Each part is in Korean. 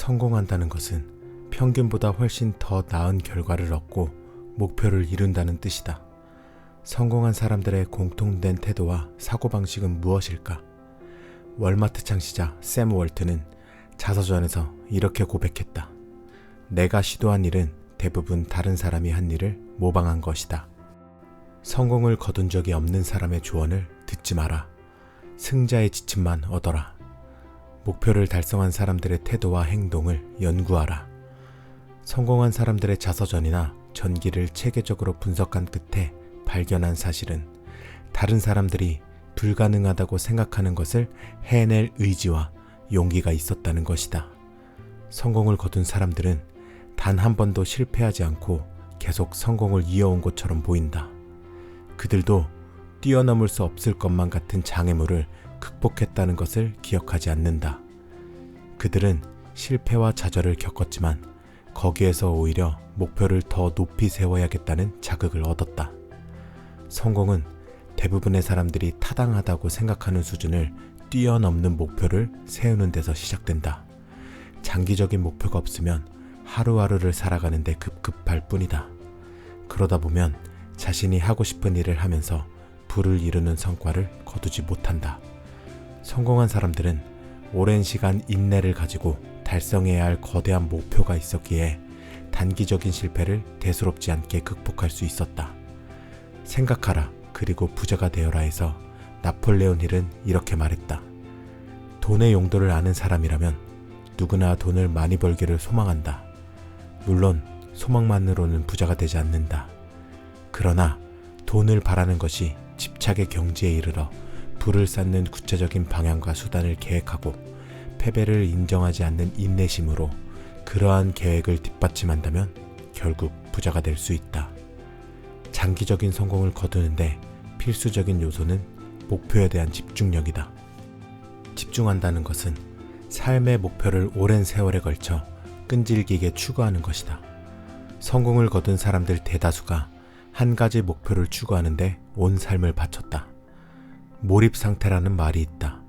성공한다는 것은 평균보다 훨씬 더 나은 결과를 얻고 목표를 이룬다는 뜻이다. 성공한 사람들의 공통된 태도와 사고방식은 무엇일까? 월마트 창시자 샘 월트는 자서전에서 이렇게 고백했다. 내가 시도한 일은 대부분 다른 사람이 한 일을 모방한 것이다. 성공을 거둔 적이 없는 사람의 조언을 듣지 마라. 승자의 지침만 얻어라. 목표를 달성한 사람들의 태도와 행동을 연구하라. 성공한 사람들의 자서전이나 전기를 체계적으로 분석한 끝에 발견한 사실은 다른 사람들이 불가능하다고 생각하는 것을 해낼 의지와 용기가 있었다는 것이다. 성공을 거둔 사람들은 단 한 번도 실패하지 않고 계속 성공을 이어온 것처럼 보인다. 그들도 뛰어넘을 수 없을 것만 같은 장애물을 극복했다는 것을 기억하지 않는다. 그들은 실패와 좌절을 겪었지만 거기에서 오히려 목표를 더 높이 세워야겠다는 자극을 얻었다. 성공은 대부분의 사람들이 타당하다고 생각하는 수준을 뛰어넘는 목표를 세우는 데서 시작된다. 장기적인 목표가 없으면 하루하루를 살아가는데 급급할 뿐이다. 그러다 보면 자신이 하고 싶은 일을 하면서 부를 이루는 성과를 거두지 못한다. 성공한 사람들은 오랜 시간 인내를 가지고 달성해야 할 거대한 목표가 있었기에 단기적인 실패를 대수롭지 않게 극복할 수 있었다. 생각하라 그리고 부자가 되어라 해서 나폴레온 힐은 이렇게 말했다. 돈의 용도를 아는 사람이라면 누구나 돈을 많이 벌기를 소망한다. 물론 소망만으로는 부자가 되지 않는다. 그러나 돈을 바라는 것이 집착의 경지에 이르러 부를 쌓는 구체적인 방향과 수단을 계획하고 패배를 인정하지 않는 인내심으로 그러한 계획을 뒷받침한다면 결국 부자가 될 수 있다. 장기적인 성공을 거두는데 필수적인 요소는 목표에 대한 집중력이다. 집중한다는 것은 삶의 목표를 오랜 세월에 걸쳐 끈질기게 추구하는 것이다. 성공을 거둔 사람들 대다수가 한 가지 목표를 추구하는데 온 삶을 바쳤다. 몰입 상태라는 말이 있다.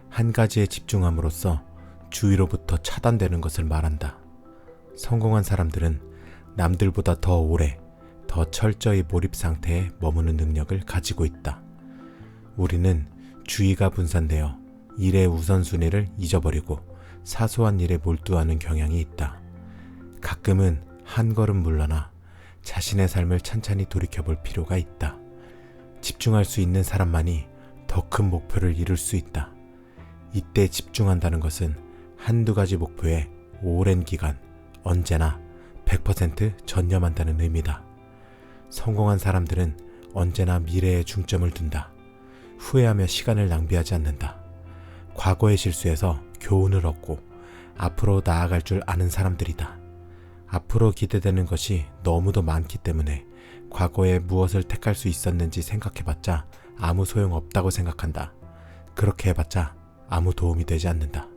한 가지에 집중함으로써 주위로부터 차단되는 것을 말한다. 성공한 사람들은 남들보다 더 오래, 더 철저히 몰입 상태에 머무는 능력을 가지고 있다. 우리는 주의가 분산되어 일의 우선순위를 잊어버리고 사소한 일에 몰두하는 경향이 있다. 가끔은 한 걸음 물러나 자신의 삶을 찬찬히 돌이켜볼 필요가 있다. 집중할 수 있는 사람만이 더 큰 목표를 이룰 수 있다. 이때 집중한다는 것은 한두 가지 목표에 오랜 기간, 언제나 100% 전념한다는 의미다. 성공한 사람들은 언제나 미래에 중점을 둔다. 후회하며 시간을 낭비하지 않는다. 과거의 실수에서 교훈을 얻고 앞으로 나아갈 줄 아는 사람들이다. 앞으로 기대되는 것이 너무도 많기 때문에 과거에 무엇을 택할 수 있었는지 생각해봤자 아무 소용없다고 생각한다. 그렇게 해봤자 아무 도움이 되지 않는다.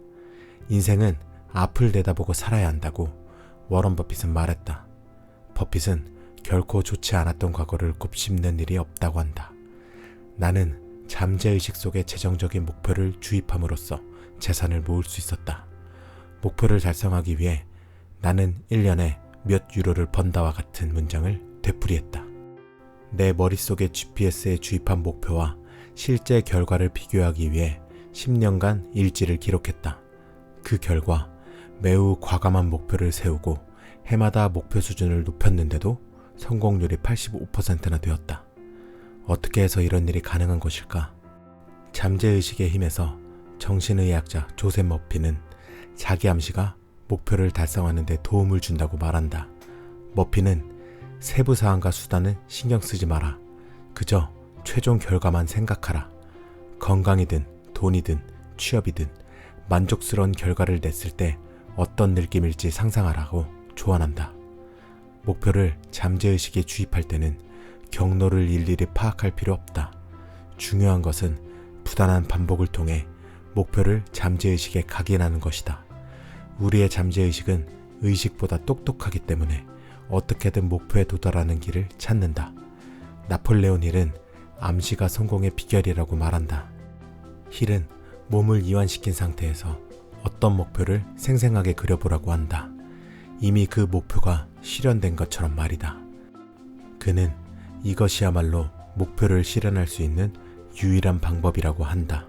인생은 앞을 내다보고 살아야 한다고 워런 버핏은 말했다. 버핏은 결코 좋지 않았던 과거를 곱씹는 일이 없다고 한다. 나는 잠재의식 속에 재정적인 목표를 주입함으로써 재산을 모을 수 있었다. 목표를 달성하기 위해 나는 1년에 몇 유로를 번다와 같은 문장을 되풀이했다. 내 머릿속에 GPS에 주입한 목표와 실제 결과를 비교하기 위해 10년간 일지를 기록했다. 그 결과 매우 과감한 목표를 세우고 해마다 목표 수준을 높였는데도 성공률이 85%나 되었다. 어떻게 해서 이런 일이 가능한 것일까? 잠재의식의 힘에서 정신의학자 조셉 머피는 자기 암시가 목표를 달성하는 데 도움을 준다고 말한다. 머피는 세부 사항과 수단은 신경 쓰지 마라. 그저 최종 결과만 생각하라. 건강이든 돈이든 취업이든 만족스러운 결과를 냈을 때 어떤 느낌일지 상상하라고 조언한다. 목표를 잠재의식에 주입할 때는 경로를 일일이 파악할 필요 없다. 중요한 것은 부단한 반복을 통해 목표를 잠재의식에 각인하는 것이다. 우리의 잠재의식은 의식보다 똑똑하기 때문에 어떻게든 목표에 도달하는 길을 찾는다. 나폴레온 힐은 암시가 성공의 비결이라고 말한다. 힐은 몸을 이완시킨 상태에서 어떤 목표를 생생하게 그려보라고 한다. 이미 그 목표가 실현된 것처럼 말이다. 그는 이것이야말로 목표를 실현할 수 있는 유일한 방법이라고 한다.